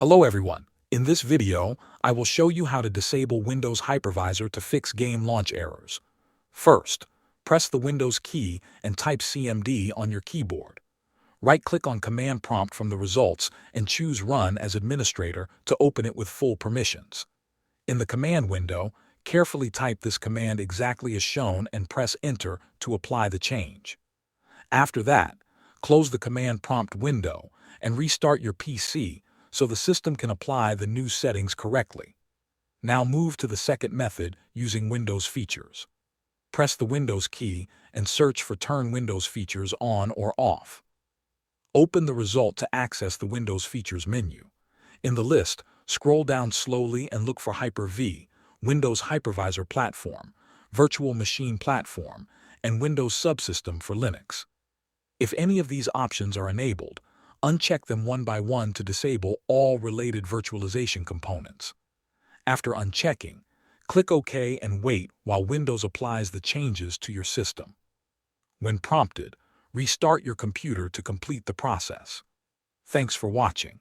Hello everyone. In this video, I will show you how to disable Windows Hypervisor to fix game launch errors. First, press the Windows key and type CMD on your keyboard. Right-click on Command Prompt from the results and choose Run as Administrator to open it with full permissions. In the command window, carefully type this command exactly as shown and press Enter to apply the change. After that, close the Command Prompt window and restart your PC so the system can apply the new settings correctly. Now move to the second method using Windows features. Press the Windows key and search for Turn Windows features on or off. Open the result to access the Windows features menu. In the list, scroll down slowly and look for Hyper-V, Windows Hypervisor Platform, Virtual Machine Platform, and Windows Subsystem for Linux. If any of these options are enabled, uncheck them one by one to disable all related virtualization components. After unchecking, click OK and wait while Windows applies the changes to your system. When prompted, restart your computer to complete the process. Thanks for watching.